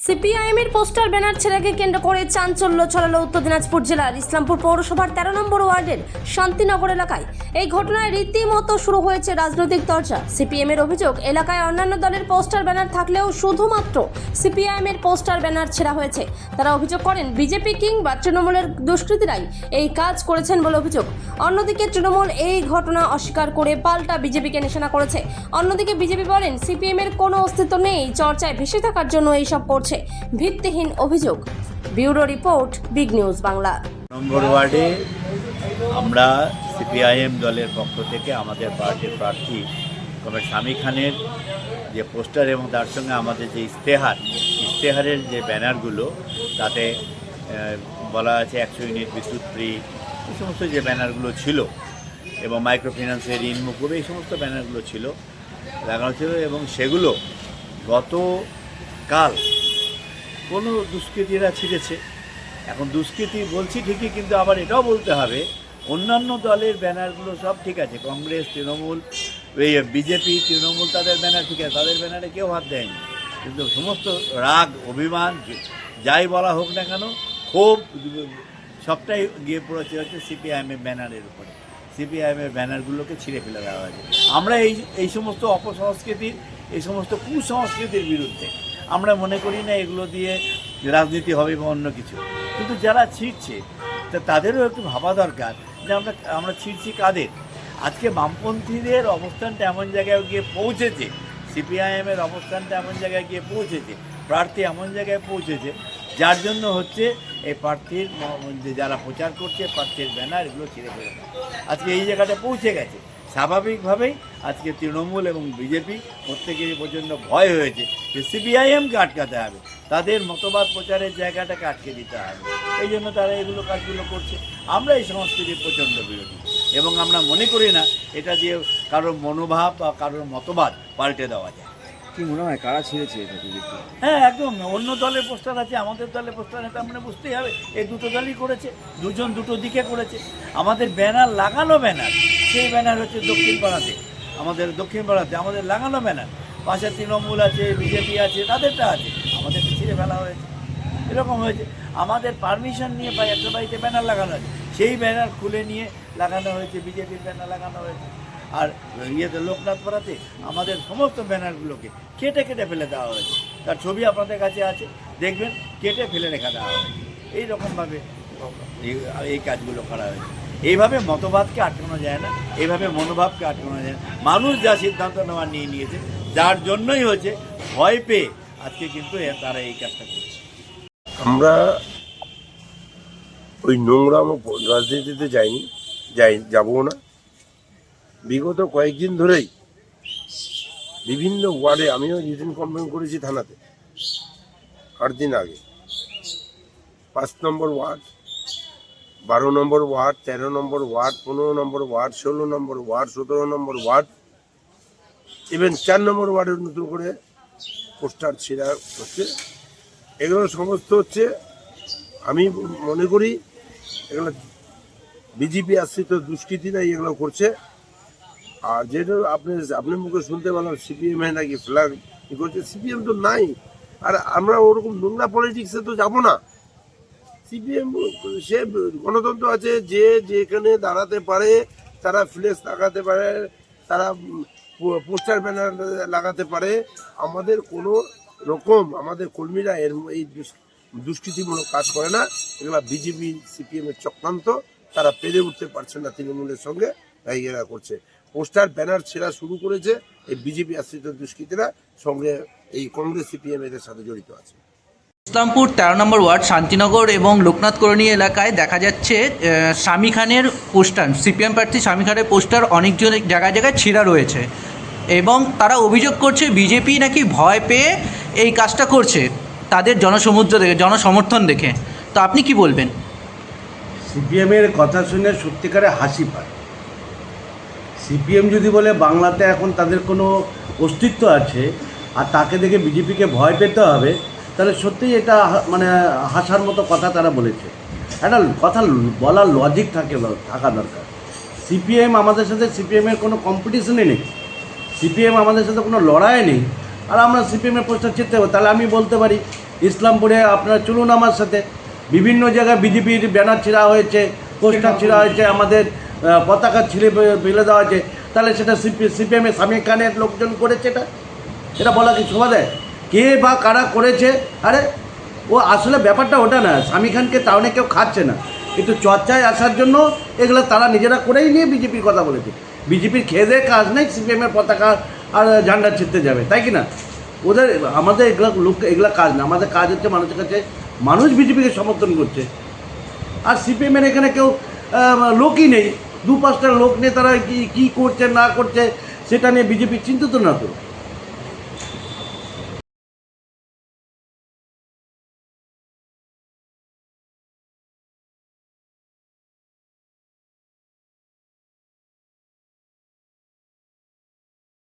সিপিআইএমের poster banner ছেড়াকে কেন্দ্র করে চাঞ্চল্য ছড়ালো উত্তর দিনাজপুর জেলার ইসলামপুর পৌরসভার 13 নম্বর ওয়ার্ডের শান্তিনগর এলাকায়। এই ঘটনায় রীতিমতো শুরু হয়েছে রাজনৈতিক চর্চা। সিপিএমের অভিযোগ, এলাকায় অন্যান্য দলের পোস্টার ব্যানার থাকলেও শুধুমাত্র সিপিআইএমের পোস্টার ব্যানার ছেড়া হয়েছে। তারা অভিযোগ করেন বিজেপি কিংবা তৃণমূলের দুষ্কৃতীরাই এই কাজ করেছেন বলে অভিযোগ। অন্যদিকে তৃণমূল এই ঘটনা অস্বীকার করে পাল্টা বিজেপিকে নিশানা করেছে। অন্যদিকে বিজেপি বলেন সিপিএমের কোনো অস্তিত্ব নেই, চর্চায় ভেসে থাকার জন্য এইসব করছে। ভিত্তিহীন অভিযোগ। Bureau report, big news Bangla. Number ওয়ার্ডে আমরা সিপিআইএম দলের পক্ষ থেকে আমাদের পার্টির প্রার্থী কমরেড শামী খানের যে পোস্টার এবং তার সঙ্গে আমাদের যে ইশতেহারের যে ব্যানারগুলো, তাতে বলা আছে 100 ইউনিট বিদ্যুৎ ফ্রি, এই সমস্ত যে ব্যানারগুলো ছিল এবং মাইক্রো ফিন্যান্সের ঋণ মুকুব, এই সমস্ত ব্যানারগুলো ছিল লাগানো ছিল। এবং সেগুলো গতকাল কোনো দুষ্কৃতীরা ছিঁড়েছে। এখন দুষ্কৃতী বলছি ঠিকই, কিন্তু আবার এটাও বলতে হবে অন্যান্য দলের ব্যানারগুলো সব ঠিক আছে। কংগ্রেস, তৃণমূল, এই বিজেপি, তৃণমূল তাদের ব্যানার ঠিক আছে, তাদের ব্যানারে কেউ হাত দেয়নি। কিন্তু সমস্ত রাগ, অভিমান, যাই বলা হোক না কেন, ক্ষোভ সবটাই গিয়ে পড়েছে হচ্ছে সিপিআইএমের ব্যানারের উপরে। সিপিআইএমের ব্যানারগুলোকে ছিঁড়ে ফেলে দেওয়া হয়েছে। আমরা এই সমস্ত অপসংস্কৃতির, এই সমস্ত কুসংস্কৃতির বিরুদ্ধে। আমরা মনে করি না এগুলো দিয়ে রাজনীতি হবে বা অন্য কিছু, কিন্তু যারা ছিঁড়ছে তাদেরও একটু ভাবা দরকার যে আমরা ছিঁড়ছি কাদের। আজকে বামপন্থীদের অবস্থানটা এমন জায়গায় গিয়ে পৌঁছেছে, সিপিআইএমের অবস্থানটা এমন জায়গায় গিয়ে পৌঁছেছে, প্রার্থী এমন জায়গায় পৌঁছেছে, যার জন্য হচ্ছে এই প্রার্থীর যারা প্রচার করছে প্রার্থীর ব্যানার এগুলো ছিঁড়ে ফেলে আজকে এই জায়গাটা পৌঁছে গেছে। স্বাভাবিকভাবেই আজকে তৃণমূল এবং বিজেপি প্রত্যেকেরই প্রচণ্ড ভয় হয়েছে যে সিপিআইএমকে আটকাতে হবে, তাদের মতবাদ প্রচারের জায়গাটাকে আটকে দিতে হবে। এই জন্য তারা এগুলো কাজগুলো করছে। আমরা এই সংস্কৃতির প্রচণ্ড বিরোধী এবং আমরা মনে করি না এটা দিয়ে কারোর মনোভাব বা কারোর মতবাদ পাল্টে দেওয়া যায়। কি মনে হয় কারা ছিঁড়েছে এটা? হ্যাঁ, একদম। অন্য দলের পোস্টার আছে, আমাদের দলের পোস্টার আছে, আমরা বুঝতেই হবে এই দুটো দলই করেছে, দুজন দুটো দিকে করেছে। আমাদের ব্যানার লাগানো ব্যানার, সেই ব্যানার হচ্ছে দক্ষিণ পাড়াতে, আমাদের দক্ষিণ পাড়াতে আমাদের লাগানো ব্যানার। পাশে তৃণমূল আছে, বিজেপি আছে, তাদেরটা আছে, আমাদের ছিঁড়ে ফেলা হয়েছে। এরকম হয়েছে। আমাদের পারমিশন নিয়ে একটা বাড়িতে ব্যানার লাগানো হয়েছে, সেই ব্যানার খুলে নিয়ে লাগানো হয়েছে, বিজেপির ব্যানার লাগানো হয়েছে। আর লোকনাথ পাড়াতে আমাদের সমস্ত ব্যানারগুলোকে কেটে ফেলে দেওয়া হয়েছে। তার ছবি আপনাদের কাছে আছে, দেখবেন, কেটে ফেলে রেখে দেওয়া হয়েছে। এইরকমভাবে এই কাজগুলো করা হয়েছে। এইভাবে মতবাদকে আটকানো যায় না, এইভাবে মনোভাবকে আটকানো যায় না। মানুষ যা সিদ্ধান্ত নেওয়ার নিয়েছে, যার জন্যই হচ্ছে ভয় পেয়ে আজকে কিন্তু তারা এই কাজটা করছে। আমরা ওই নোংরাম রাজনীতিতে যাবো না। বিগত কয়েকদিন ধরেই বিভিন্ন ওয়ার্ডে আমিও রিটেন কমপ্লেন করেছি থানাতে 8 দিন আগে। 5 নম্বর ওয়ার্ড, 12 নম্বর ওয়ার্ড, 13 নম্বর ওয়ার্ড, 15 নম্বর ওয়ার্ড, 16 নম্বর ওয়ার্ড, 17 নম্বর ওয়ার্ড, ইভেন 4 নম্বর ওয়ার্ডের নতুন করে পোস্টার ছেঁড়া হচ্ছে। এগুলো সমস্ত হচ্ছে, আমি মনে করি এগুলো বিজেপি আশ্রিত দুষ্কৃতীরা এগুলো করছে। আর যেটা আপনার মুখে শুনতে পেলাম সিপিএম নাকি ফ্ল্যাগ করছে, সিপিএম তো নাই। আর আমরা ওরকম নোংরা পলিটিক্সে তো যাবো না। সিপিএম সে গণতন্ত্র আছে, যে যেখানে দাঁড়াতে পারে তারা ফ্লেক্স লাগাতে পারে, তারা পোস্টার ব্যানার লাগাতে পারে। আমাদের কোনো রকম আমাদের কর্মীরা এই দুষ্কৃতিমূলক কাজ করে না। এগুলা বিজেপি সিপিএমের চক্রান্ত, তারা পেরে উঠতে পারছে না তৃণমূলের সঙ্গে, তাই এরা করছে। পোস্টার ব্যানার ছেঁড়া শুরু করেছে এই বিজেপি আশ্রিত দুষ্কৃতীরা, সঙ্গে এই কংগ্রেস সিপিএম এদের সাথে জড়িত আছে। ইসলামপুর 13 নম্বর ওয়ার্ড শান্তিনগর এবং লোকনাথ কলোনি এলাকায় দেখা যাচ্ছে শামী খানের পোস্টার, সিপিএম প্রার্থী শামী খানের পোস্টার অনেক জায়গায় ছেঁড়া রয়েছে এবং তারা অভিযোগ করছে বিজেপি নাকি ভয় পেয়ে এই কাজটা করছে তাদের জনসমর্থন দেখে। তো আপনি কি বলবেন? সিপিএমের কথা শুনে সত্যিকারে হাসি পায়। সিপিএম যদি বলে বাংলাতে এখন তাদের কোনো অস্তিত্ব আছে আর তাকে দেখে বিজেপিকে ভয় পেতে হবে, তাহলে সত্যিই এটা মানে হাসার মতো কথা তারা বলেছে। একটা কথা বলার লজিক থাকা দরকার। সিপিএম আমাদের সাথে, সিপিএমের কোনো কম্পিটিশনে নেই, সিপিএম আমাদের সাথে কোনো লড়াই নেই, আর আমরা সিপিএমের পোস্টার চিনতে হবে। তাহলে আমি বলতে পারি ইসলামপুরে আপনারা চলুন আমার সাথে, বিভিন্ন জায়গায় বিজেপির ব্যানার ছিঁড়া হয়েছে, পোস্টার ছিঁড়া হয়েছে, আমাদের পতাকা ছিঁড়ে ফেলে দেওয়া হয়েছে। তাহলে সেটা সিপিএমের শামীম খানের লোকজন করেছে, এটা বলা কি শোভা দেয়? কে বা কারা করেছে? আরে ও আসলে ব্যাপারটা ওটা না, শামীম খানকে টাউনে কেউ খাচ্ছে না, কিন্তু চর্চায় আসার জন্য এগুলো তারা নিজেরা করেই নিয়ে বিজেপির কথা বলেছে। বিজেপির খেদে কাজ নেই সিপিএমের পতাকা আর ঝান্ডা ছিঁড়তে যাবে, তাই কি না? ওদের আমাদের এগুলা কাজ না, আমাদের কাজ হচ্ছে মানুষের কাছে, মানুষ বিজেপিকে সমর্থন করছে। আর সিপিএমের এখানে কেউ লোকই নেই, 2-5টা লোক নিয়ে তারা কী করছে না করছে সেটা নিয়ে বিজেপি চিন্তিত না তো।